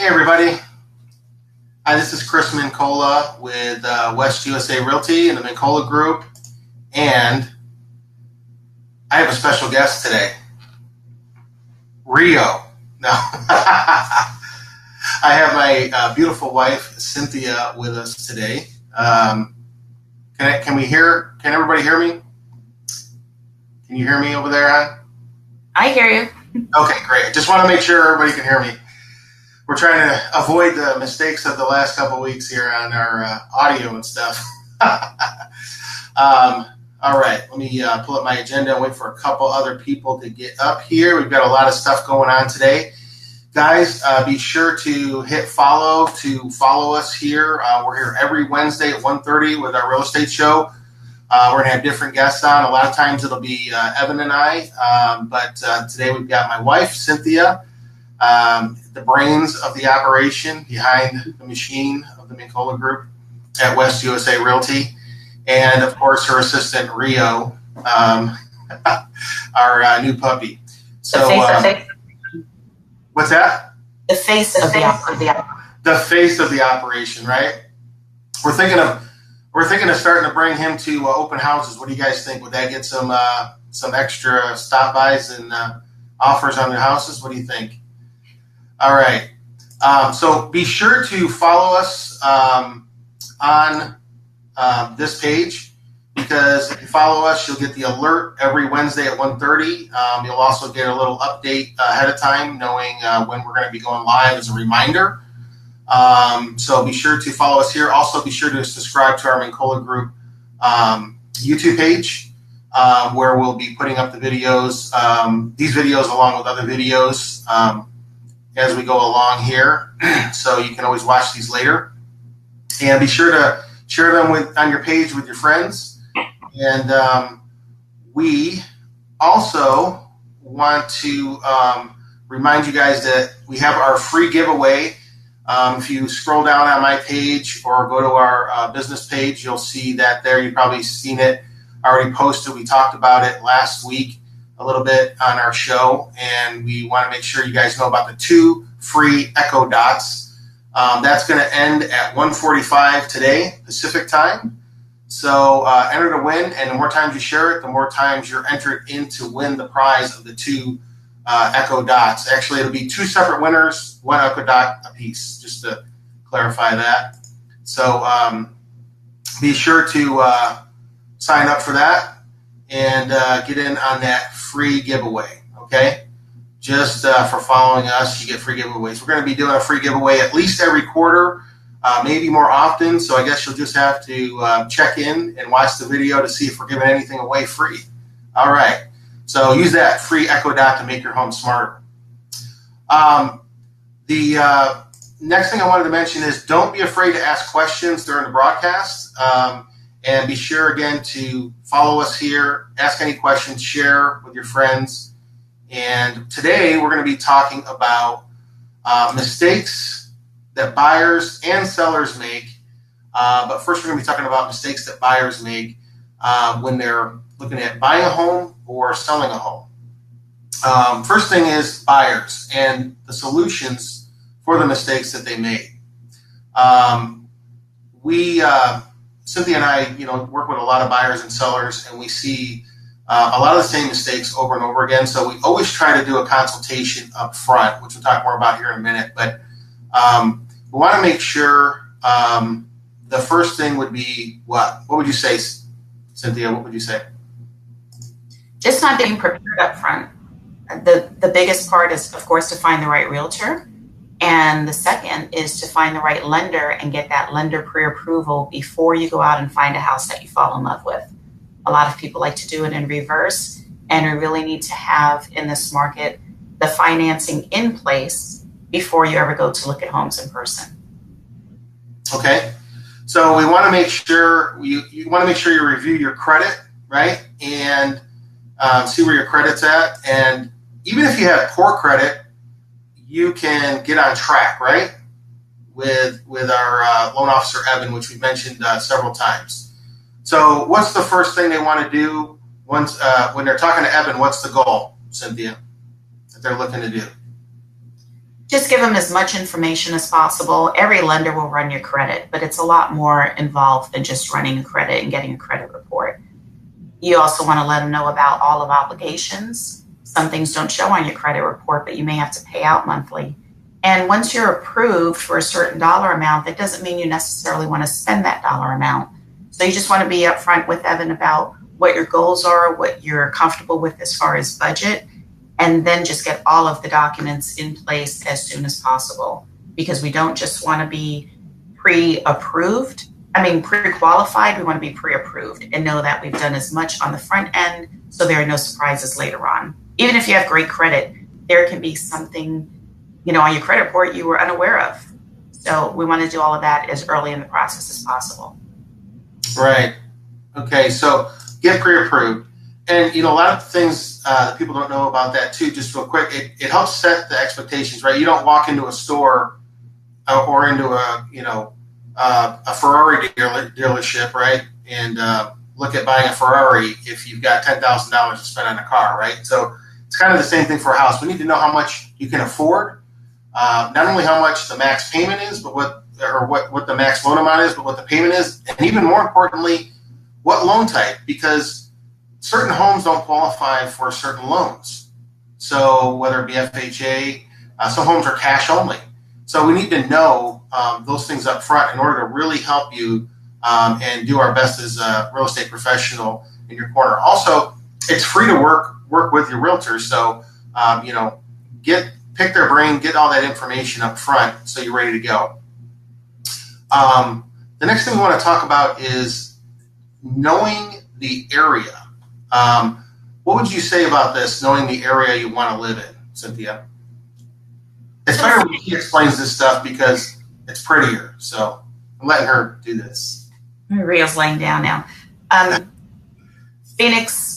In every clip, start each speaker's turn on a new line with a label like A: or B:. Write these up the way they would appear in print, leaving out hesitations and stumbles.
A: Hey everybody, hi, this is Chris Mincolla with West USA Realty and the Mincolla Group, and I have a special guest today, Rio. No, I have my beautiful wife Cynthia with us today. Can everybody hear me? Can you hear me over there, hon?
B: I hear you.
A: Okay, great. I just want to make sure everybody can hear me. We're trying to avoid the mistakes of the last couple of weeks here on our audio and stuff. All right, let me pull up my agenda and wait for a couple other people to get up here. We've got a lot of stuff going on today. Guys, be sure to hit follow to follow us here. We're here every Wednesday at 1:30 with our real estate show. We're going to have different guests on. A lot of times it'll be Evan and I, but today we've got my wife, Cynthia, the brains of the operation behind the machine of the Mincolla Group at West USA Realty, and of course her assistant, Rio, our new puppy. So, what's that?
B: The face of the operation.
A: The face of the operation, right? We're thinking of starting to bring him to open houses. What do you guys think? Would that get some extra stop-bys and offers on their houses? What do you think? All right. So be sure to follow us on this page, because if you follow us, you'll get the alert every Wednesday at 1:30. You'll also get a little update ahead of time, knowing when we're going to be going live as a reminder. So be sure to follow us here. Also, be sure to subscribe to our Mincolla Group YouTube page, where we'll be putting up the videos, these videos along with other videos as we go along here. So you can always watch these later. And be sure to share them on your page with your friends. And we also want to remind you guys that we have our free giveaway. If you scroll down on my page or go to our business page, you'll see that there. You've probably seen it already posted. We talked about it last week a little bit on our show, and we want to make sure you guys know about the 2 free Echo Dots. That's going to end at 1:45 today, Pacific time. So enter to win, and the more times you share it, the more times you're entered in to win the prize of the 2 Echo Dots. Actually, it'll be 2 separate winners, 1 Echo Dot apiece, just to clarify that. So be sure to sign up for that and get in on that free giveaway, okay? Just for following us, you get free giveaways. We're going to be doing a free giveaway at least every quarter, maybe more often, so I guess you'll just have to check in and watch the video to see if we're giving anything away free. All right. So use that free Echo Dot to make your home smarter. The next thing I wanted to mention is don't be afraid to ask questions during the broadcast. And be sure, again, to follow us here, ask any questions, share with your friends. And today we're going to be talking about mistakes that buyers and sellers make. But first we're going to be talking about mistakes that buyers make when they're looking at buying a home or selling a home. First thing is buyers and the solutions for the mistakes that they made. Cynthia and I, work with a lot of buyers and sellers, and we see a lot of the same mistakes over and over again. So we always try to do a consultation up front, which we'll talk more about here in a minute. But we want to make sure the first thing would be what? What would you say, Cynthia? What would you say?
B: Just not being prepared up front. The biggest part is, of course, to find the right realtor. And the second is to find the right lender and get that lender pre-approval before you go out and find a house that you fall in love with. A lot of people like to do it in reverse, and we really need to have in this market the financing in place before you ever go to look at homes in person. Okay.
A: So we want to make sure you want to make sure you review your credit, right? And see where your credit's at. And even if you have poor credit, you can get on track, right? With our loan officer, Evan, which we've mentioned several times. So what's the first thing they want to do once when they're talking to Evan? What's the goal, Cynthia, that they're looking to do?
B: Just give them as much information as possible. Every lender will run your credit, but it's a lot more involved than just running a credit and getting a credit report. You also want to let them know about all of obligations. Some things don't show on your credit report, but you may have to pay out monthly. And once you're approved for a certain dollar amount, that doesn't mean you necessarily want to spend that dollar amount. So you just want to be upfront with Evan about what your goals are, what you're comfortable with as far as budget, and then just get all of the documents in place as soon as possible, because we don't just want to be pre-qualified, we want to be pre-approved and know that we've done as much on the front end so there are no surprises later on. Even if you have great credit, there can be something, on your credit report you were unaware of. So we want to do all of that as early in the process as possible.
A: Right. Okay, so get pre-approved. And, a lot of things that people don't know about that too, just real quick, it helps set the expectations, right? You don't walk into a store or into a Ferrari dealership, right? And look at buying a Ferrari if you've got $10,000 to spend on a car, right? So it's kind of the same thing for a house. We need to know how much you can afford, not only how much the max payment is, but what the max loan amount is, but what the payment is, and even more importantly, what loan type, because certain homes don't qualify for certain loans. So whether it be FHA, some homes are cash only. So we need to know those things up front in order to really help you and do our best as a real estate professional in your corner. Also, it's free to work with your realtor. So, pick their brain, get all that information up front so you're ready to go. The next thing we want to talk about is knowing the area. What would you say about this, knowing the area you want to live in, Cynthia? It's better when she explains this stuff because it's prettier. So I'm letting her do this.
B: Maria's laying down now.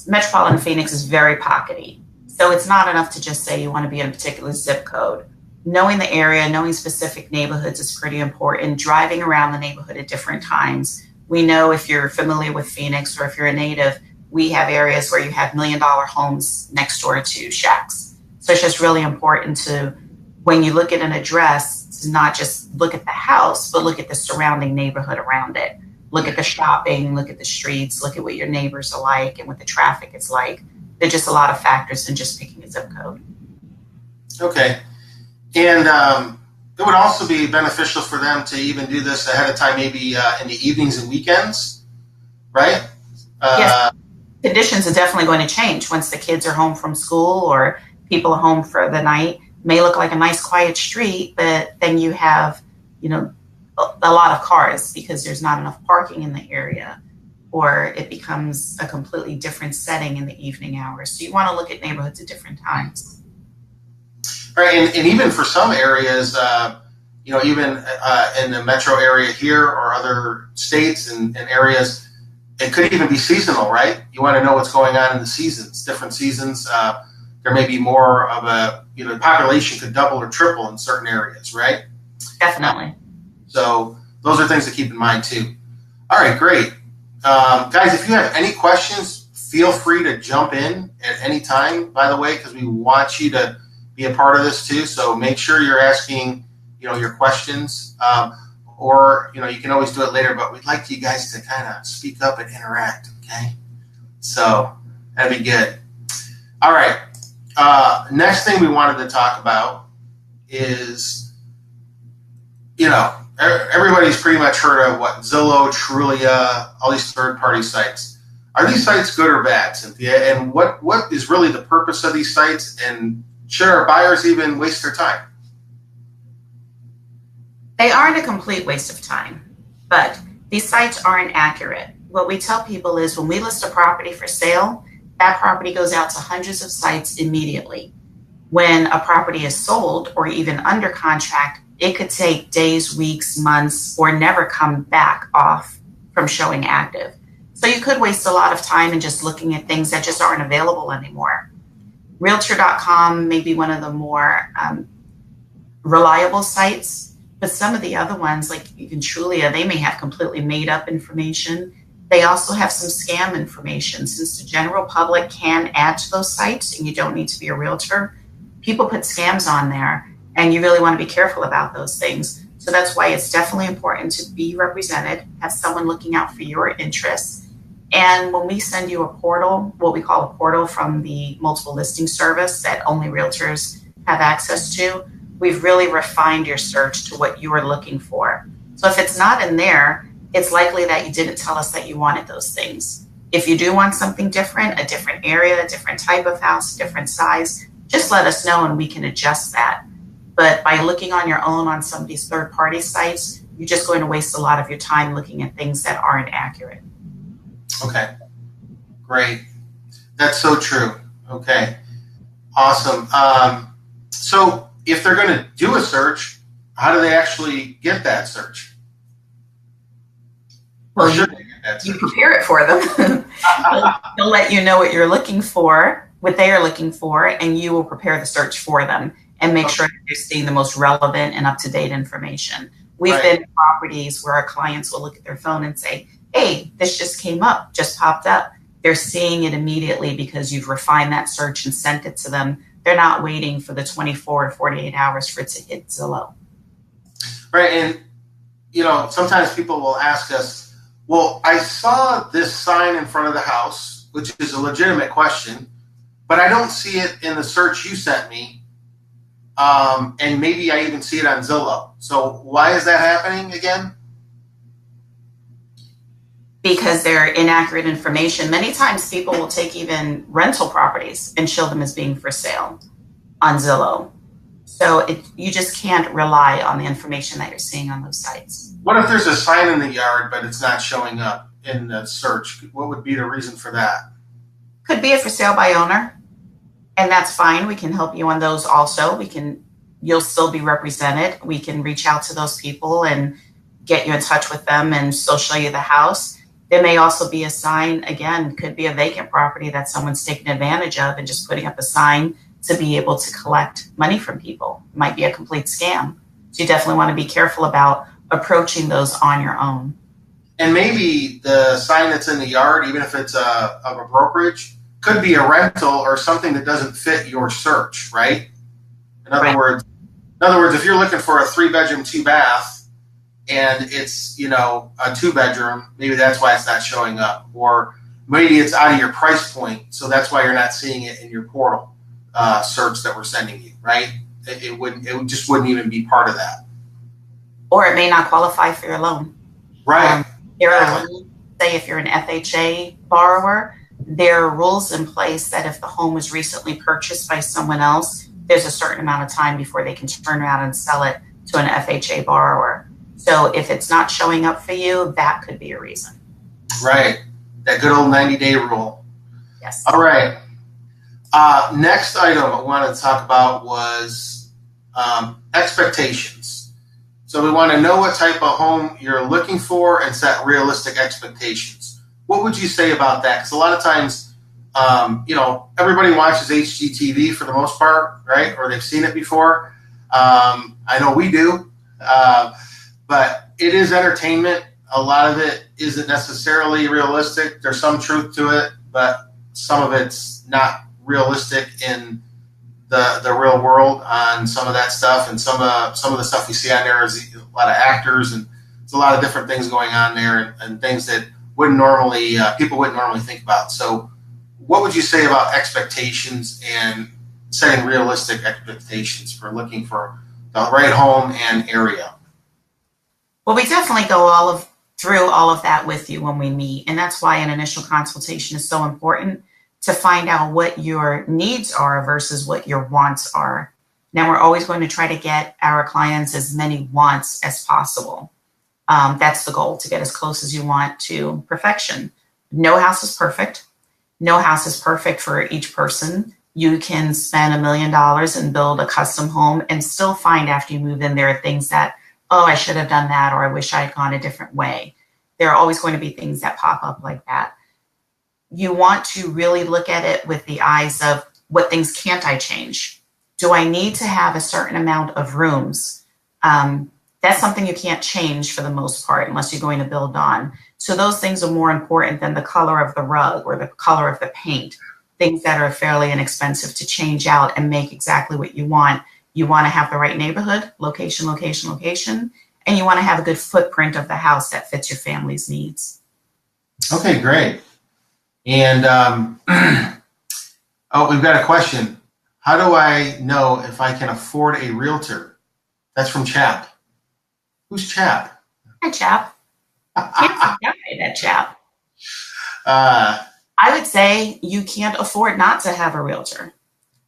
B: Metropolitan Phoenix is very pockety. So it's not enough to just say you want to be in a particular zip code. Knowing the area, knowing specific neighborhoods is pretty important. Driving around the neighborhood at different times. We know if you're familiar with Phoenix or if you're a native, we have areas where you have $1 million homes next door to shacks. So it's just really important to, when you look at an address, to not just look at the house, but look at the surrounding neighborhood around it. Look at the shopping, look at the streets, look at what your neighbors are like and what the traffic is like. There's just a lot of factors in just picking a zip code.
A: Okay. And it would also be beneficial for them to even do this ahead of time, maybe in the evenings and weekends, right?
B: Yes. Conditions are definitely going to change once the kids are home from school or people are home for the night. May look like a nice quiet street, but then you have, a lot of cars because there's not enough parking in the area, or it becomes a completely different setting in the evening hours. So you want to look at neighborhoods at different times.
A: Right, and even for some areas, even in the metro area here or other states and areas, it could even be seasonal, right? You want to know what's going on in the seasons, different seasons. There may be more of the population could double or triple in certain areas, right?
B: Definitely.
A: So those are things to keep in mind too. All right, great. Guys, if you have any questions, feel free to jump in at any time, by the way, because we want you to be a part of this too. So make sure you're asking, your questions. Or you can always do it later, but we'd like you guys to kind of speak up and interact, okay? So that'd be good. All right. Next thing we wanted to talk about is, everybody's pretty much heard of what Zillow, Trulia, all these third-party sites. Are these sites good or bad, Cynthia? And what is really the purpose of these sites? And should our buyers even waste their time?
B: They aren't a complete waste of time, but these sites aren't accurate. What we tell people is when we list a property for sale, that property goes out to hundreds of sites immediately. When a property is sold or even under contract, it could take days, weeks, months, or never come back off from showing active. So you could waste a lot of time in just looking at things that just aren't available anymore. Realtor.com may be one of the more reliable sites, but some of the other ones, like even Trulia, they may have completely made up information. They also have some scam information. Since the general public can add to those sites and you don't need to be a realtor, people put scams on there And you really want to be careful about those things. So that's why it's definitely important to be represented, have someone looking out for your interests. And when we send you a portal, what we call a portal from the multiple listing service that only realtors have access to, we've really refined your search to what you are looking for. So if it's not in there, it's likely that you didn't tell us that you wanted those things. If you do want something different, a different area, a different type of house, different size, just let us know and we can adjust that. But by looking on your own on some of these third-party sites, you're just going to waste a lot of your time looking at things that aren't accurate.
A: Okay, great. That's so true. Okay, awesome. So if they're going to do a search, how do they actually get that search? Or should they get that search?
B: You prepare it for them. They'll let you know what you're looking for, what they are looking for, and you will prepare the search for them and make sure that they're seeing the most relevant and up-to-date information. We've been in properties where our clients will look at their phone and say, hey, this just came up, just popped up. They're seeing it immediately because you've refined that search and sent it to them. They're not waiting for the 24 to 48 hours for it to hit Zillow.
A: Right, and sometimes people will ask us, well, I saw this sign in front of the house, which is a legitimate question, but I don't see it in the search you sent me. And maybe I even see it on Zillow. So why is that happening again?
B: Because they're inaccurate information. Many times people will take even rental properties and show them as being for sale on Zillow. So you just can't rely on the information that you're seeing on those sites.
A: What if there's a sign in the yard, but it's not showing up in the search? What would be the reason for that?
B: Could be a for sale by owner. And that's fine. We can help you on those also. You'll still be represented. We can reach out to those people and get you in touch with them and still show you the house. There may also be a sign, again, could be a vacant property that someone's taking advantage of and just putting up a sign to be able to collect money from people. It might be a complete scam. So you definitely want to be careful about approaching those on your own.
A: And maybe the sign that's in the yard, even if it's of a brokerage, could be a rental or something that doesn't fit your search, right? In other words, if you're looking for a 3-bedroom, 2-bath, and it's a 2-bedroom, maybe that's why it's not showing up, or maybe it's out of your price point, so that's why you're not seeing it in your portal search that we're sending you, right? It just wouldn't even be part of that,
B: or it may not qualify for your loan.
A: Right.
B: Say if you're an FHA borrower, there are rules in place that if the home was recently purchased by someone else, there's a certain amount of time before they can turn around and sell it to an FHA borrower. So if it's not showing up for you, that could be a reason.
A: Right. That good old 90-day rule.
B: Yes.
A: All right. Next item I wanted to talk about was expectations. So we want to know what type of home you're looking for and set realistic expectations. What would you say about that? Because a lot of times, everybody watches HGTV for the most part, right? Or they've seen it before. I know we do. But it is entertainment. A lot of it isn't necessarily realistic. There's some truth to it, but some of it's not realistic in the real world on some of that stuff. And some of the stuff we see on there is a lot of actors, and there's a lot of different things going on there, and things that people wouldn't normally think about. So what would you say about expectations and setting realistic expectations for looking for the right home and area?
B: Well, we definitely go through all of that with you when we meet. And that's why an initial consultation is so important, to find out what your needs are versus what your wants are. Now, we're always going to try to get our clients as many wants as possible. That's the goal, to get as close as you want to perfection. No house is perfect. No house is perfect for each person. You can spend $1 million and build a custom home and still find after you move in there are things that, oh, I should have done that, or I wish I had gone a different way. There are always going to be things that pop up like that. You want to really look at it with the eyes of, what things can't I change? Do I need to have a certain amount of rooms? That's something you can't change for the most part unless you're going to build on. So those things are more important than the color of the rug or the color of the paint, things that are fairly inexpensive to change out and make exactly what you want. You want to have the right neighborhood, location, location, location, and you want to have a good footprint of the house that fits your family's needs.
A: Okay, great. And oh, we've got a question. How do I know if I can afford a realtor? That's from Chap. Who's Chap?
B: Hi, Chap. Can't forget that Chap.
A: Uh,
B: I would say you can't afford not to have a realtor.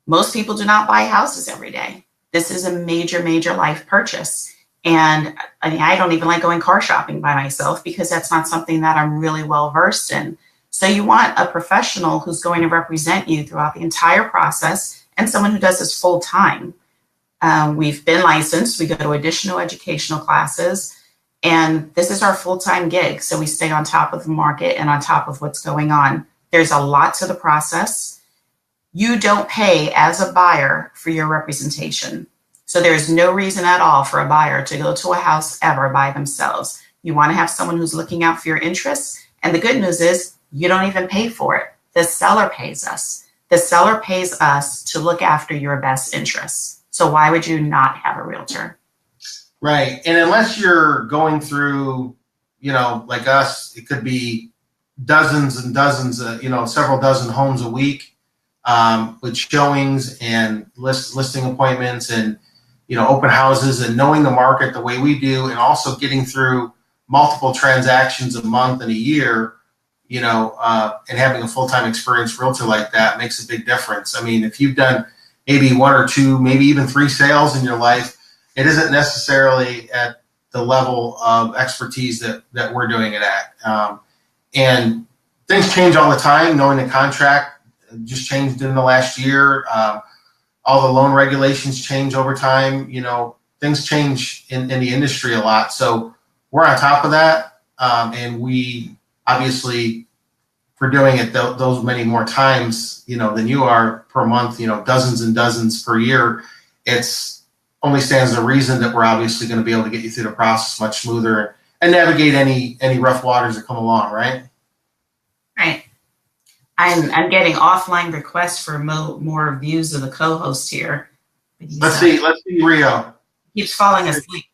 B: Most people do not buy houses every day. This is a major, major life purchase. And I mean, I don't even like going car shopping by myself because that's not something that I'm really well versed in. So you want a professional who's going to represent you throughout the entire process and someone who does this full time. We've been licensed. We go to additional educational classes. And this is our full-time gig. So we stay on top of the market and on top of what's going on. There's a lot to the process. You don't pay as a buyer for your representation. So there's no reason at all for a buyer to go to a house ever by themselves. You want to have someone who's looking out for your interests. And the good news is you don't even pay for it. The seller pays us. The seller pays us to look after your best interests. So why would you not have a realtor?
A: right. And unless you're going through, like us, it could be dozens and dozens, several dozen homes a week with showings and listing appointments and, open houses and knowing the market the way we do, and also getting through multiple transactions a month and a year, and having a full-time experienced realtor like that makes a big difference. I mean, if you've done maybe one or two, maybe even three sales in your life, it isn't necessarily at the level of expertise that we're doing it at. And things change all the time. Knowing the contract just changed in the last year. All the loan regulations change over time. Things change in the industry a lot. So we're on top of that. And we obviously, for doing it those many more times, than you are per month, dozens and dozens per year, it's only stands to reason that we're obviously going to be able to get you through the process much smoother and navigate any rough waters that come along, right?
B: Right. I'm getting offline requests for more views of the co-host here.
A: Let's see, Rio.
B: Keeps falling asleep.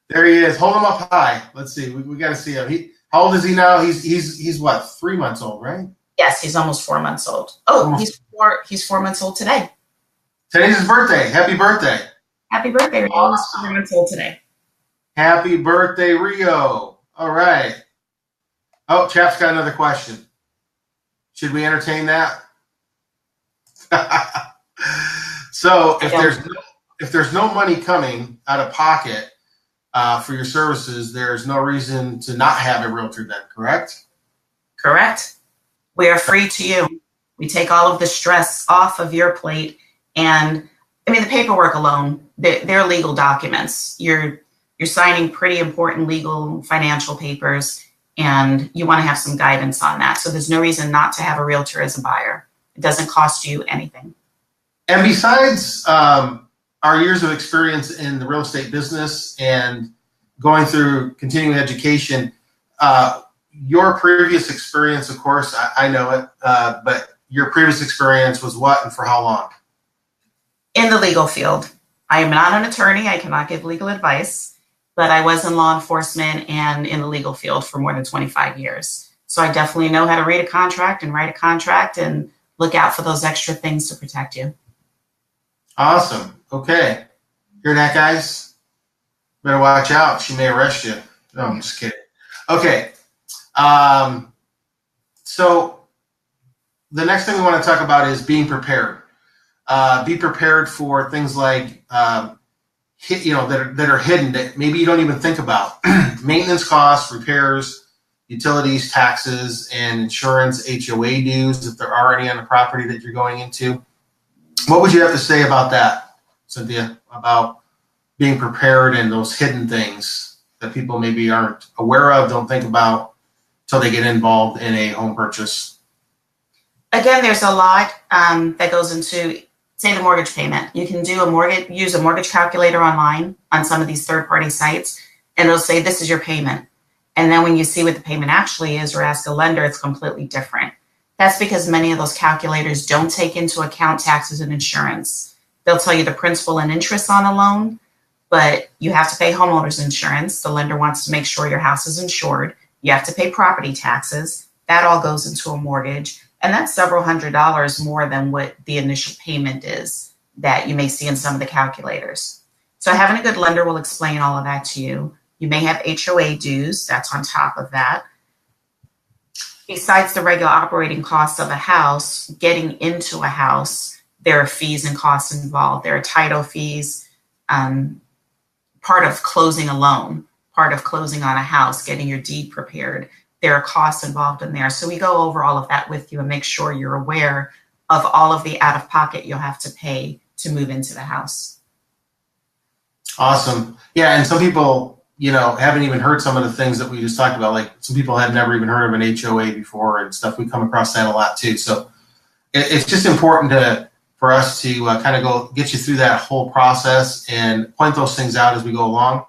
A: There he is. Hold him up high. Let's see. We got to see him. How old is he now? He's what? 3 months old, right?
B: Yes, he's almost 4 months old. Oh, he's 4 months old today.
A: Today's his birthday. Happy birthday.
B: Happy birthday, Rio.
A: Awesome.
B: He's 4 months old today.
A: Happy birthday, Rio. All right. Oh, Chap's got another question. Should we entertain that? So if there's no money coming out of pocket for your services, there's no reason to not have a realtor then, correct?
B: Correct. We are free to you. We take all of the stress off of your plate. And I mean, the paperwork alone, they're legal documents. You're signing pretty important legal financial papers, and you want to have some guidance on that. So there's no reason not to have a realtor as a buyer. It doesn't cost you anything. And
A: besides our years of experience in the real estate business and going through continuing education, your previous experience, of course, I know it, but your previous experience was what and for how long?
B: In the legal field. I am not an attorney. I cannot give legal advice, but I was in law enforcement and in the legal field for more than 25 years. So I definitely know how to read a contract and write a contract and look out for those extra things to protect you.
A: Awesome. Okay. Hear that, guys? Better watch out. She may arrest you. No, I'm just kidding. Okay. So the next thing we want to talk about is being prepared. Be prepared for things like, that are hidden that maybe you don't even think about. Maintenance costs, repairs, utilities, taxes, and insurance, HOA dues, if there are any on the property that you're going into. What would you have to say about that, Cynthia, about being prepared and those hidden things that people maybe aren't aware of, don't think about until they get involved in a home purchase?
B: Again, there's a lot that goes into, say, the mortgage payment. You can use a mortgage calculator online on some of these third-party sites, and it'll say, this is your payment. And then when you see what the payment actually is or ask a lender, it's completely different. That's because many of those calculators don't take into account taxes and insurance. They'll tell you the principal and interest on a loan, but you have to pay homeowners insurance. The lender wants to make sure your house is insured. You have to pay property taxes. That all goes into a mortgage. And that's several $100s more than what the initial payment is that you may see in some of the calculators. So having a good lender will explain all of that to you. You may have HOA dues. That's on top of that. Besides the regular operating costs of a house, getting into a house, there are fees and costs involved. There are title fees, part of closing a loan, part of closing on a house, getting your deed prepared. There are costs involved in there. So we go over all of that with you and make sure you're aware of all of the out-of-pocket you'll have to pay to move into the house.
A: Awesome. Yeah, and some people, haven't even heard some of the things that we just talked about. Like some people have never even heard of an HOA before and stuff. We come across that a lot too. So it's just important for us to kind of go get you through that whole process and point those things out as we go along.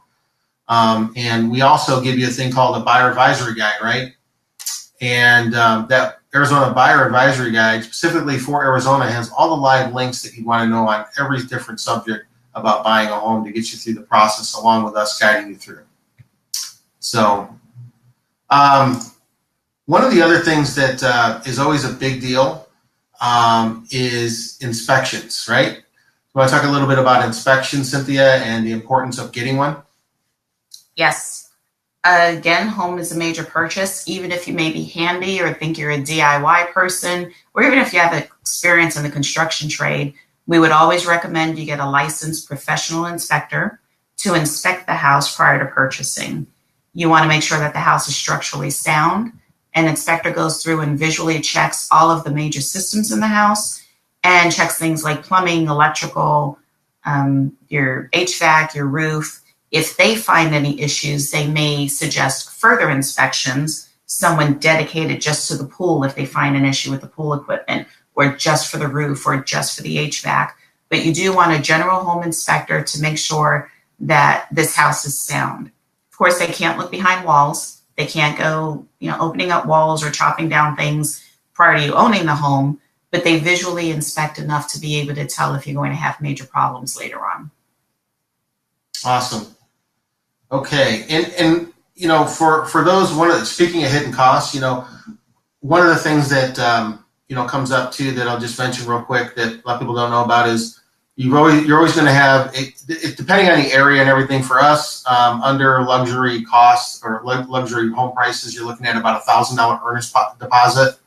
A: And we also give you a thing called a buyer advisory guide, right? And that Arizona buyer advisory guide specifically for Arizona has all the live links that you want to know on every different subject about buying a home to get you through the process along with us guiding you through. So one of the other things that is always a big deal is inspections, right? You want to talk a little bit about inspections, Cynthia, and the importance of getting one?
B: Yes. Again, home is a major purchase. Even if you may be handy or think you're a DIY person, or even if you have experience in the construction trade, we would always recommend you get a licensed professional inspector to inspect the house prior to purchasing. You want to make sure that the house is structurally sound. An inspector goes through and visually checks all of the major systems in the house and checks things like plumbing, electrical, your HVAC, your roof. If they find any issues, they may suggest further inspections, someone dedicated just to the pool if they find an issue with the pool equipment, or just for the roof, or just for the HVAC. But you do want a general home inspector to make sure that this house is sound. Of course, they can't look behind walls. They can't go, opening up walls or chopping down things prior to you owning the home, but they visually inspect enough to be able to tell if you're going to have major problems later on.
A: Awesome. Okay. And for those, speaking of hidden costs, one of the things that, comes up too that I'll just mention real quick that a lot of people don't know about is you're always going to have, depending on the area and everything for us, under luxury costs or luxury home prices, you're looking at about $1,000 earnest deposit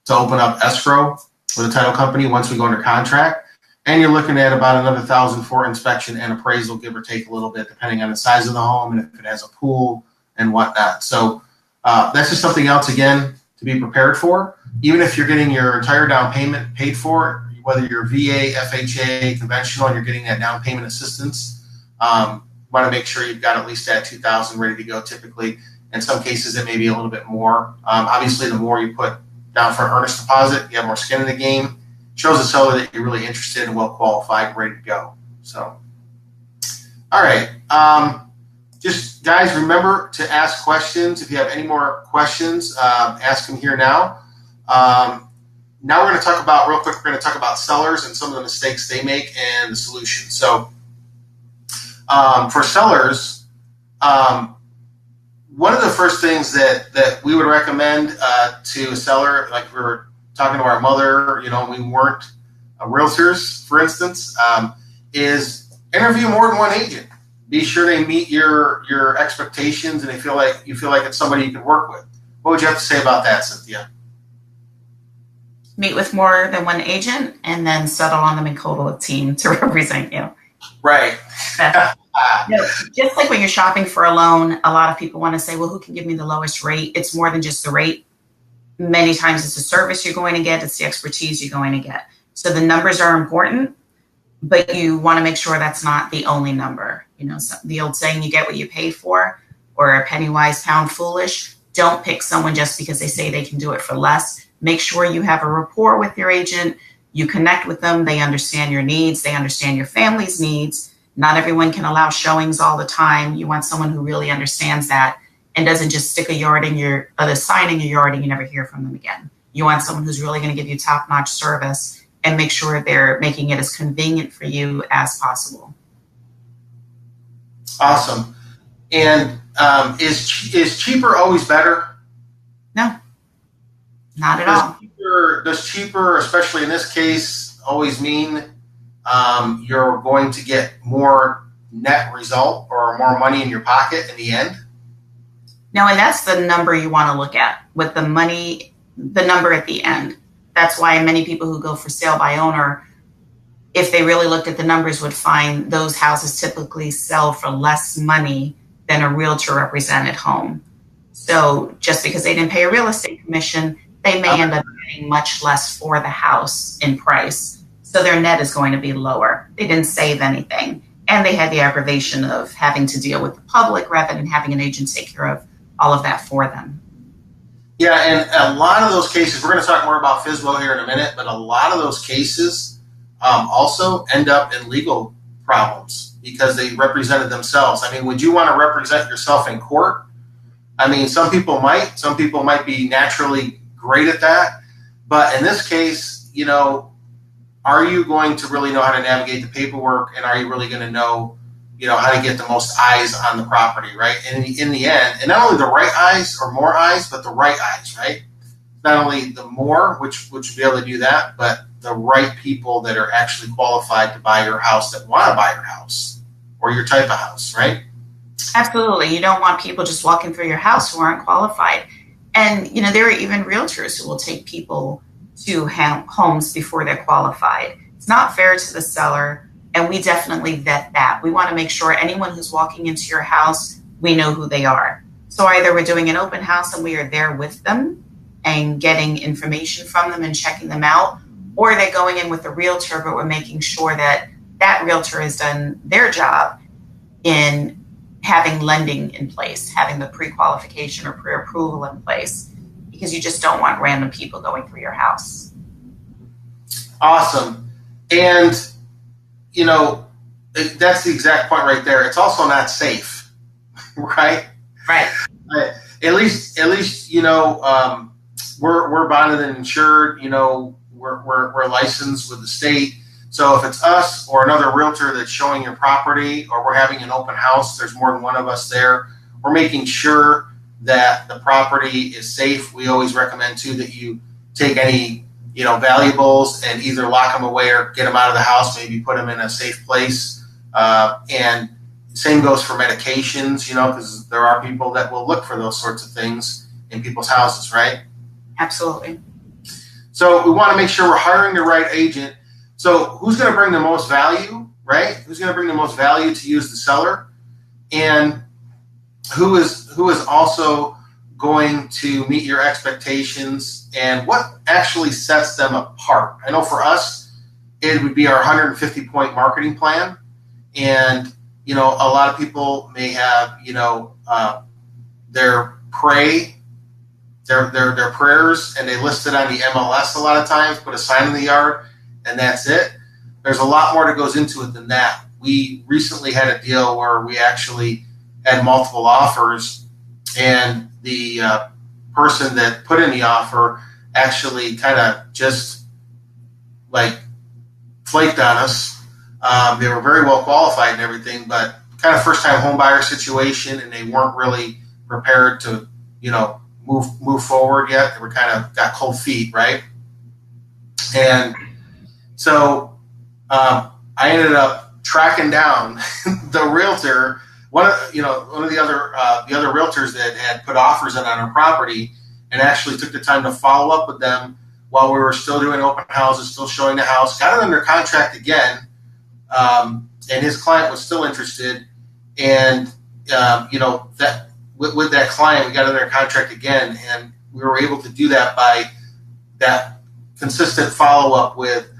A: to open up escrow with a title company once we go under contract. And you're looking at about another $1,000 for inspection and appraisal, give or take a little bit, depending on the size of the home and if it has a pool and whatnot. So that's just something else, again, to be prepared for. Even if you're getting your entire down payment paid for, whether you're VA, FHA, conventional, and you're getting that down payment assistance, want to make sure you've got at least that $2,000 ready to go. Typically, in some cases, it may be a little bit more. Obviously, the more you put down for an earnest deposit, you have more skin in the game. Shows the seller that you're really interested and well qualified and ready to go. So, all right. Just guys, remember to ask questions. If you have any more questions, ask them here now. Now we're going to talk about, real quick, we're going to talk about sellers and some of the mistakes they make and the solution. So for sellers, one of the first things that we would recommend to a seller, like we were talking to our mother, we weren't realtors, for instance, is interview more than one agent. Be sure they meet your expectations and you feel like it's somebody you can work with. What would you have to say about that, Cynthia?
B: Meet with more than one agent and then settle on the Mincolla team to represent you.
A: Right.
B: Just like when you're shopping for a loan, a lot of people want to say, well, who can give me the lowest rate? It's more than just the rate. Many times it's the service you're going to get. It's the expertise you're going to get. So the numbers are important, but you want to make sure that's not the only number. The old saying, you get what you pay for, or a penny wise, pound foolish. Don't pick someone just because they say they can do it for less. Make sure you have a rapport with your agent. You connect with them. They understand your needs. They understand your family's needs. Not everyone can allow showings all the time. You want someone who really understands that and doesn't just stick a sign in your yard and you never hear from them again. You want someone who's really going to give you top-notch service and make sure they're making it as convenient for you as possible.
A: Awesome. And is cheaper always better?
B: No, not at all.
A: Does cheaper, especially in this case, always mean you're going to get more net result or more money in your pocket in the end?
B: No, and that's the number you want to look at with the money, the number at the end. That's why many people who go for sale by owner, if they really looked at the numbers, would find those houses typically sell for less money than a realtor represented home. So just because they didn't pay a real estate commission, they may end up getting much less for the house in price. So their net is going to be lower. They didn't save anything. And they had the aggravation of having to deal with the public rather than having an agent take care of all of that for them.
A: Yeah, and a lot of those cases, we're going to talk more about FSBO here in a minute, but a lot of those cases also end up in legal problems because they represented themselves. I mean, would you want to represent yourself in court? I mean, some people might be naturally great at that. But in this case, you know, are you going to really know how to navigate the paperwork, and are you really going to know, you know, how to get the most eyes on the property, right? And in the end, and not only the right eyes or more eyes, but the right eyes, right? Not only the more, which would be able to do that, but the right people that are actually qualified to buy your house, that want to buy your house or your type of house, right?
B: Absolutely. You don't want people just walking through your house who aren't qualified. And, you know, there are even realtors who will take people to homes before they're qualified. It's not fair to the seller, and we definitely vet that. We want to make sure anyone who's walking into your house, we know who they are. So either we're doing an open house and we are there with them and getting information from them and checking them out, or they're going in with a realtor, but we're making sure that that realtor has done their job in having lending in place, having the pre-qualification or pre-approval in place, because you just don't want random people going through your house.
A: Awesome. And, you know, that's the exact point right there. It's also not safe, right?
B: Right.
A: At least, you know, we're bonded and insured, you know, we're licensed with the state. So if it's us or another realtor that's showing your property, or we're having an open house, there's more than one of us there, we're making sure that the property is safe. We always recommend too that you take any, you know, valuables and either lock them away or get them out of the house, maybe put them in a safe place. And same goes for medications, you know, because there are people that will look for those sorts of things in people's houses, right?
B: Absolutely.
A: So we want to make sure we're hiring the right agent. So who's going to bring the most value, right? Who's going to bring the most value to you as the seller? And who is also going to meet your expectations, and what actually sets them apart? I know for us, it would be our 150-point marketing plan. And, you know, a lot of people may have, you know, their prayers, and they list it on the MLS a lot of times, put a sign in the yard, and that's it. There's a lot more that goes into it than that. We recently had a deal where we actually had multiple offers, and the person that put in the offer actually kind of just like flaked on us. They were very well qualified and everything, but kind of first time home buyer situation, and they weren't really prepared to, you know, move forward yet. They were kind of got cold feet, right? And so I ended up tracking down the realtor, one of the other realtors that had put offers in on our property, and actually took the time to follow up with them while we were still doing open houses, still showing the house. Got it under contract again, and his client was still interested. And you know, that with that client, we got under contract again, and we were able to do that by that consistent follow up with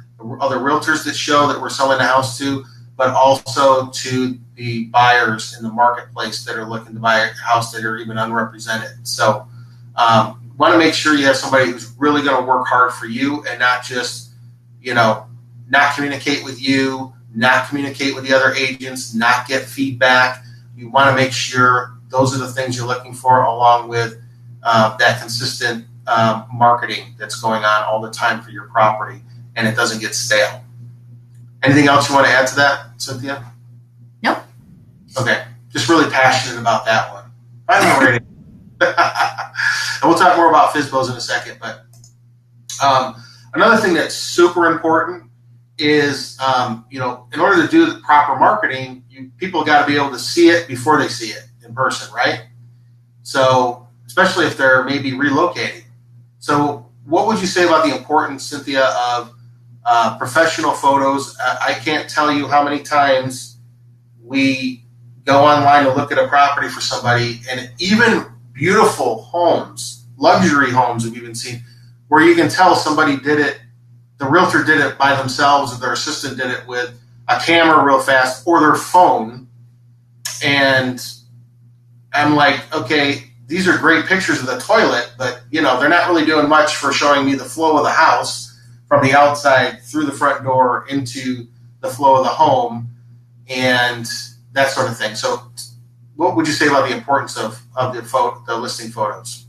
A: other realtors that show that we're selling the house to, but also to the buyers in the marketplace that are looking to buy a house that are even unrepresented. So want to make sure you have somebody who's really going to work hard for you, and not just, you know, not communicate with you, not communicate with the other agents, not get feedback. You want to make sure those are the things you're looking for, along with that consistent marketing that's going on all the time for your property, and it doesn't get stale. Anything else you want to add to that, Cynthia?
B: Nope.
A: Okay. Just really passionate about that one. Finally ready. And we'll talk more about FSBOs in a second. But another thing that's super important is, in order to do the proper marketing, people got to be able to see it before they see it in person, right? So, especially if they're maybe relocating. So, what would you say about the importance, Cynthia, of professional photos? I can't tell you how many times we go online to look at a property for somebody, and even beautiful homes, luxury homes we've even seen, where you can tell somebody did it, the realtor did it by themselves, or their assistant did it with a camera real fast, or their phone. And I'm like, okay, these are great pictures of the toilet, but they're not really doing much for showing me the flow of the house from the outside through the front door into the flow of the home and that sort of thing. So what would you say about the importance of the listing photos?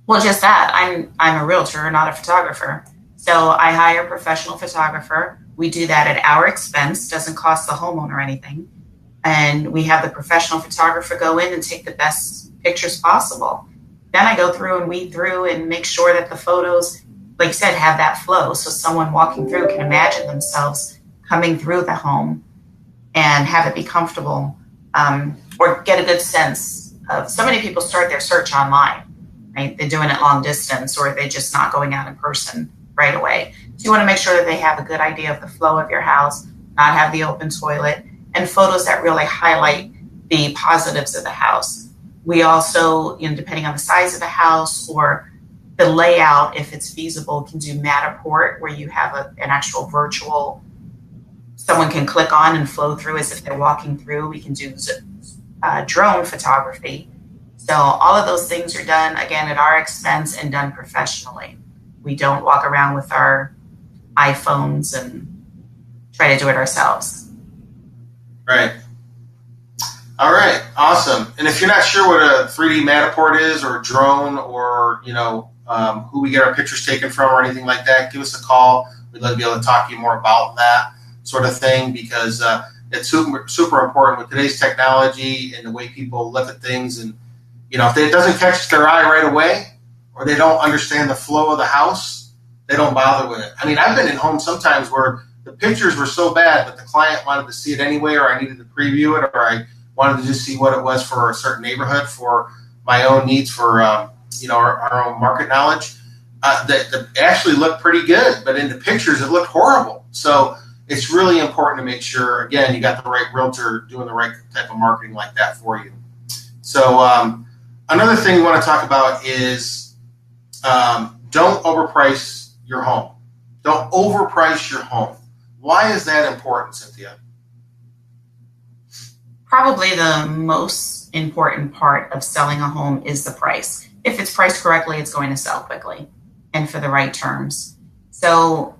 B: Well, just that. I'm a realtor, not a photographer. So I hire a professional photographer. We do that at our expense, doesn't cost the homeowner anything. And we have the professional photographer go in and take the best pictures possible. Then I go through and weed through and make sure that the photos, like you said, have that flow. So someone walking through can imagine themselves coming through the home and have it be comfortable, or get a good sense of. So many people start their search online, right? They're doing it long distance, or they're just not going out in person right away. So you want to make sure that they have a good idea of the flow of your house, not have the open toilet, and photos that really highlight the positives of the house. We also, depending on the size of the house or the layout, if it's feasible, can do Matterport, where you have an actual virtual, someone can click on and flow through as if they're walking through. We can do drone photography. So all of those things are done, again, at our expense and done professionally. We don't walk around with our iPhones and try to do it ourselves.
A: Right. All right. Awesome. And if you're not sure what a 3D Matterport is, or a drone, or, who we get our pictures taken from or anything like that, give us a call. We'd love to be able to talk to you more about that sort of thing, because it's super, super important with today's technology and the way people look at things. And, if it doesn't catch their eye right away, or they don't understand the flow of the house, they don't bother with it. I mean, I've been in homes sometimes where the pictures were so bad, but the client wanted to see it anyway, or I needed to preview it, or I wanted to just see what it was for a certain neighborhood for my own needs for, our own market knowledge. That actually looked pretty good, but in the pictures, it looked horrible. So it's really important to make sure, again, you got the right realtor doing the right type of marketing like that for you. So another thing we want to talk about is don't overprice your home. Don't overprice your home. Why is that important, Cynthia?
B: Probably the most important part of selling a home is the price. If it's priced correctly, it's going to sell quickly and for the right terms. So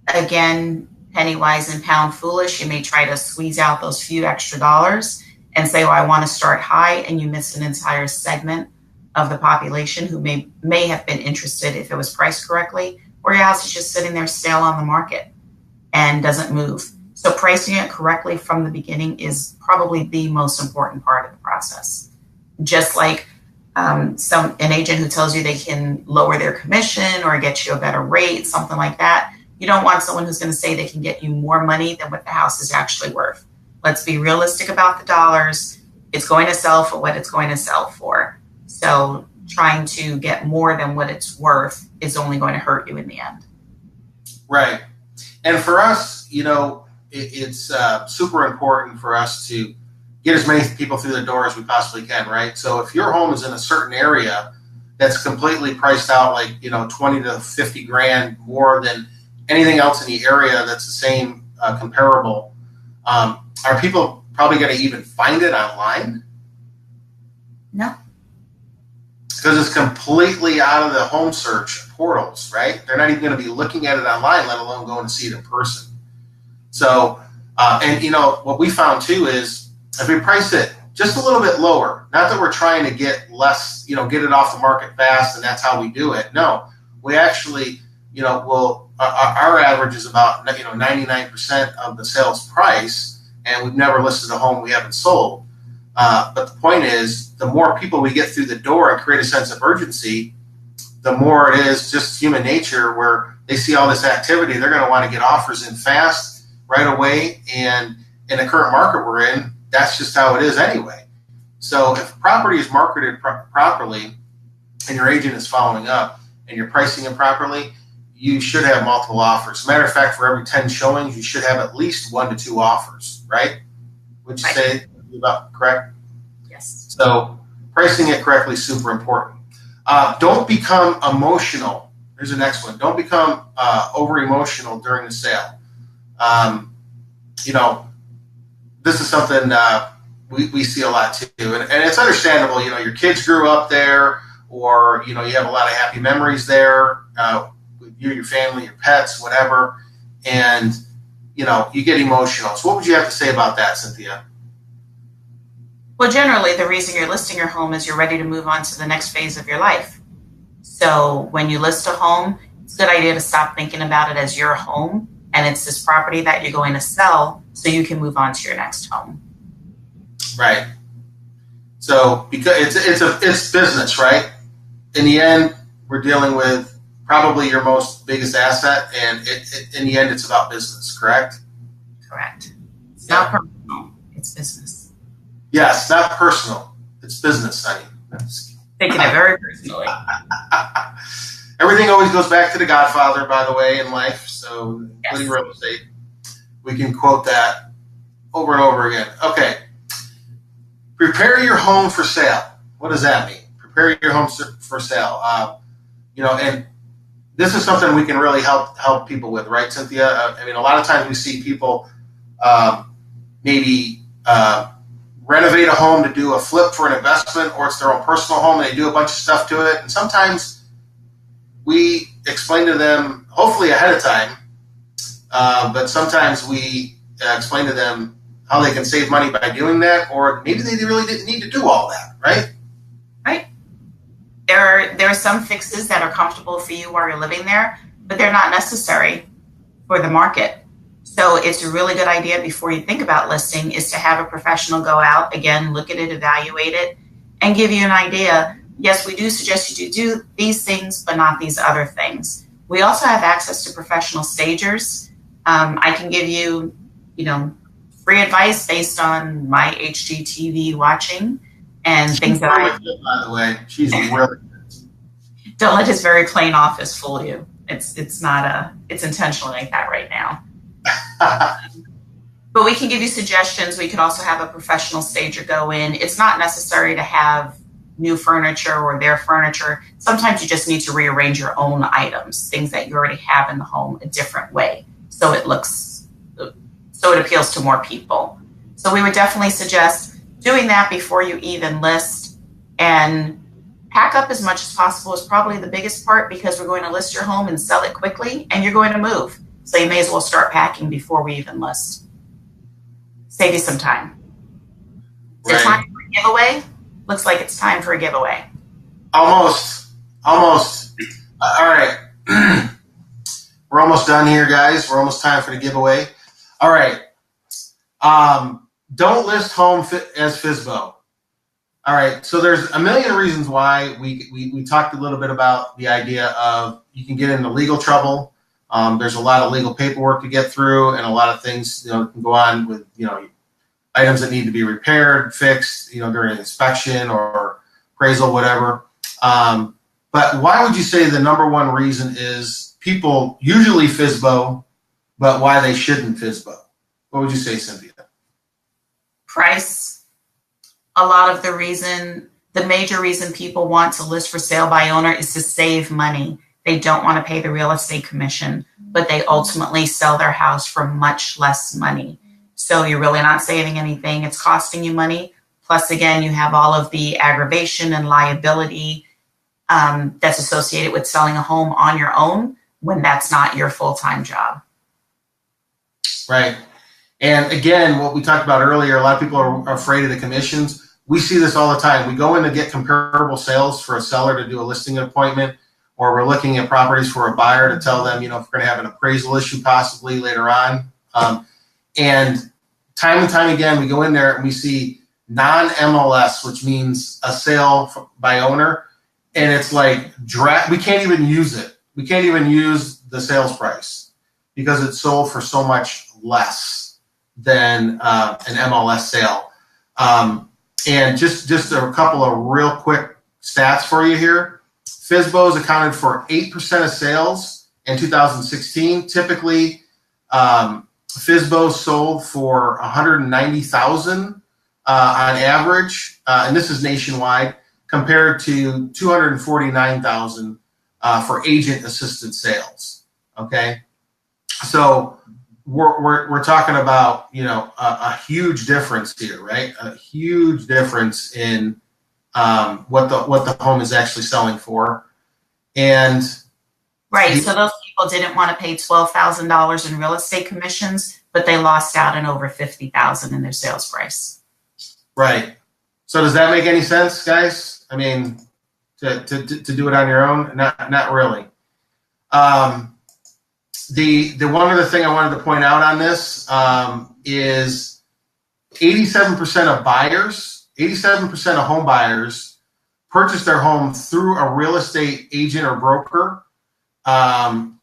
B: again, penny wise and pound foolish, you may try to squeeze out those few extra dollars and say, well, I want to start high, and you miss an entire segment of the population who may have been interested if it was priced correctly, or your house is just sitting there stale on the market and doesn't move. So pricing it correctly from the beginning is probably the most important part of the process. Just like an agent who tells you they can lower their commission or get you a better rate, something like that. You don't want someone who's going to say they can get you more money than what the house is actually worth. Let's be realistic about the dollars. It's going to sell for what it's going to sell for. So trying to get more than what it's worth is only going to hurt you in the end.
A: Right. And for us, it's super important for us to get as many people through the door as we possibly can, right? So if your home is in a certain area that's completely priced out, like, 20 to 50 grand more than anything else in the area that's the same comparable, are people probably going to even find it online?
B: No.
A: Because it's completely out of the home search portals, right? They're not even going to be looking at it online, let alone going to see it in person. So, what we found too is if we price it just a little bit lower. Not that we're trying to get less, get it off the market fast, and that's how we do it. No, we actually, our average is about 99% of the sales price, and we've never listed a home we haven't sold. But the point is, the more people we get through the door and create a sense of urgency, the more it is just human nature where they see all this activity, they're going to want to get offers in fast, right away. And in the current market we're in, that's just how it is anyway. So if property is marketed properly and your agent is following up and you're pricing it properly, you should have multiple offers. As a matter of fact, for every 10 showings, you should have at least 1 to 2 offers, right? Would you say about correct?
B: Yes.
A: So pricing it correctly is super important. Don't become emotional. Here's the next one. Don't become over emotional during the sale. This is something we see a lot too, and it's understandable. Your kids grew up there, or you have a lot of happy memories there with you, your family, your pets, whatever, and you get emotional. So what would you have to say about that, Cynthia?
B: Well, generally, the reason you're listing your home is you're ready to move on to the next phase of your life. So when you list a home, it's a good idea to stop thinking about it as your home, and it's this property that you're going to sell so you can move on to your next home.
A: Right. So because it's business, right? In the end, we're dealing with probably your biggest asset, and in the end, it's about business, correct?
B: Correct. It's not personal, it's business.
A: Yes, not personal. It's business, honey.
B: Taking it very personally.
A: Everything always goes back to the Godfather, by the way, in life. So, including real estate, we can quote that over and over again. Okay. Prepare your home for sale. What does that mean? Prepare your home for sale. And this is something we can really help people with, right, Cynthia? A lot of times we see people maybe renovate a home to do a flip for an investment, or it's their own personal home and they do a bunch of stuff to it. And sometimes we explain to them, hopefully ahead of time, but sometimes we explain to them how they can save money by doing that, or maybe they really didn't need to do all that, right?
B: Right. There are some fixes that are comfortable for you while you're living there, but they're not necessary for the market. So it's a really good idea before you think about listing is to have a professional go out, again, look at it, evaluate it, and give you an idea. Yes, we do suggest you do these things, but not these other things. We also have access to professional stagers. I can give you, free advice based on my HGTV watching and things that I...
A: By the way, she's really good.
B: Don't let his very plain office fool you. It's intentionally like that right now. But we can give you suggestions. We could also have a professional stager go in. It's not necessary to have new furniture or their furniture. Sometimes you just need to rearrange your own items, things that you already have in the home, a different way, so it appeals to more people. So we would definitely suggest doing that before you even list, and pack up as much as possible is probably the biggest part, because we're going to list your home and sell it quickly, and you're going to move. So you may as well start packing before we even list. Save you some time. Is it time for a giveaway? Looks like it's time for a giveaway.
A: Almost. All right. We're almost done here, guys. We're almost time for the giveaway. All right. Don't list home as FSBO. All right. So there's a million reasons why. We talked a little bit about the idea of you can get into legal trouble. There's a lot of legal paperwork to get through, and a lot of things can go on with items that need to be repaired, fixed, during an inspection or appraisal, whatever. But why would you say the number one reason is people usually FSBO, but why they shouldn't FSBO? What would you say, Cynthia?
B: Price. A lot of the major reason people want to list for sale by owner is to save money. They don't want to pay the real estate commission, but they ultimately sell their house for much less money. So you're really not saving anything. It's costing you money. Plus, again, you have all of the aggravation and liability that's associated with selling a home on your own when that's not your full-time job.
A: Right. And again, what we talked about earlier, a lot of people are afraid of the commissions. we see this all the time. We go in to get comparable sales for a seller to do a listing appointment, or we're looking at properties for a buyer to tell them, if we're going to have an appraisal issue possibly later on. And time again, we go in there and we see non-MLS, which means a sale by owner, and it's like we can't even use it. We can't even use the sales price because it's sold for so much less than an MLS sale. And just a couple of real quick stats for you here. FSBOs accounted for 8% of sales in 2016. Typically, FSBOs sold for $190,000 on average, and this is nationwide, compared to $249,000 for agent-assisted sales. Okay, so we're talking about a huge difference here, right? A huge difference in what the home is actually selling for, and
B: right. So those people didn't want to pay $12,000 in real estate commissions, but they lost out on over $50,000 in their sales price. Right.
A: So does that make any sense, guys? I mean, to do it on your own? Not really. The one other thing I wanted to point out on this is 87% of buyers, 87% of home buyers purchase their home through a real estate agent or broker. A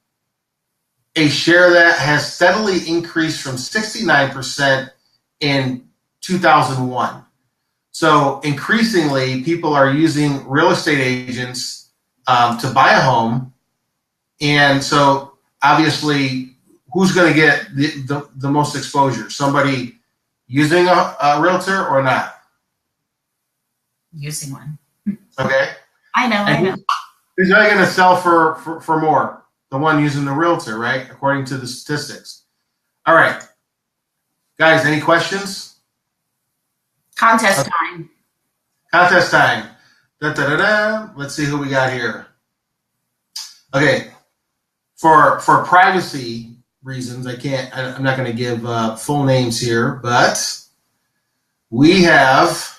A: share that has steadily increased from 69% in 2001. So increasingly, people are using real estate agents to buy a home. And so obviously, who's going to get the most exposure? Somebody using a realtor or not?
B: Using one.
A: Okay.
B: I know.
A: Who's going to sell for more? The one using the realtor, right? According to the statistics. All right. Guys, any questions?
B: Contest time.
A: Contest time. Let's see who we got here. Okay. For privacy reasons, I'm not going to give full names here, but we have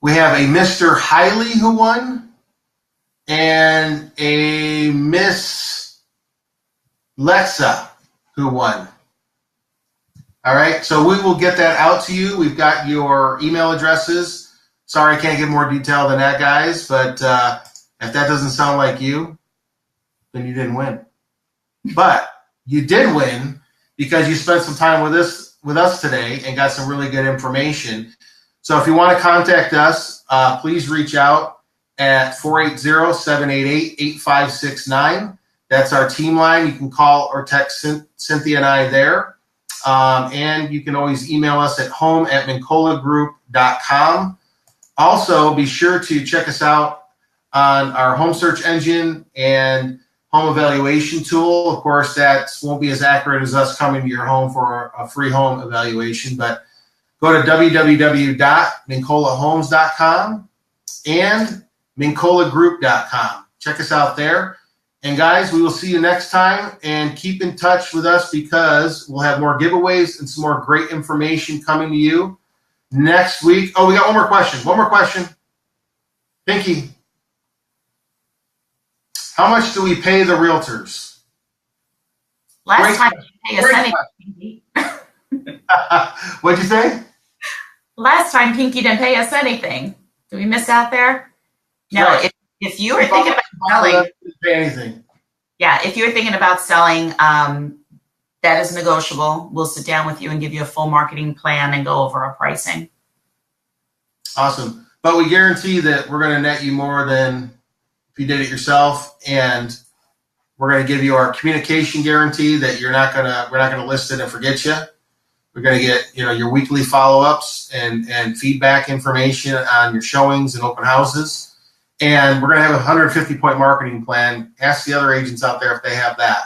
A: a Mr. Hiley who won and a Miss Lexa who won. All right, so we will get that out to you. We've got your email addresses. Sorry, I can't give more detail than that, guys, but if that doesn't sound like you, then you didn't win. But you did win because you spent some time with us today and got some really good information. So if you want to contact us, please reach out at 480-788-8569. That's our team line. You can call or text Cynthia and I there. And you can always email us at home@mincollagroup.com. Also, be sure to check us out on our home search engine and home evaluation tool. Of course, that won't be as accurate as us coming to your home for a free home evaluation, but go to www.mincollahomes.com and mincollagroup.com. Check us out there. And guys, we will see you next time, and keep in touch with us because we'll have more giveaways and some more great information coming to you next week. Oh, we got one more question. Pinky, how much do we pay the realtors?
B: Last time you pay us anything.
A: What'd you say?
B: Last time Pinky didn't pay us anything. Did we miss out there? No,
A: Right.
B: if you were thinking about selling,
A: pay anything.
B: yeah, if you're thinking about selling, that is negotiable. We'll sit down with you and give you a full marketing plan and go over our pricing.
A: Awesome. But we guarantee that we're going to net you more than if you did it yourself, and we're going to give you our communication guarantee that we're not going to list it and forget you. We're going to get your weekly follow-ups and feedback information on your showings and open houses. And we're going to have a 150-point marketing plan. Ask the other agents out there if they have that.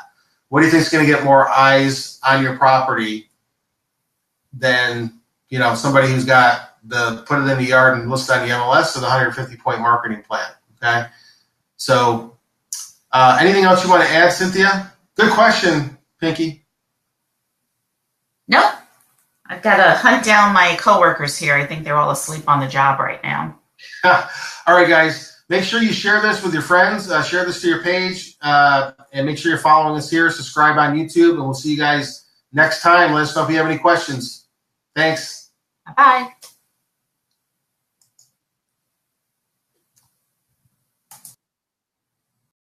A: What do you think is going to get more eyes on your property than somebody who's got the put it in the yard and list on the MLS or the 150-point marketing plan? Okay. So anything else you want to add, Cynthia? Good question, Pinky.
B: Nope. I've got to hunt down my coworkers here. I think they're all asleep on the job right now.
A: All right, guys. Make sure you share this with your friends. Share this to your page. And make sure you're following us here. Subscribe on YouTube. And we'll see you guys next time. Let us know if you have any questions. Thanks.
B: Bye-bye.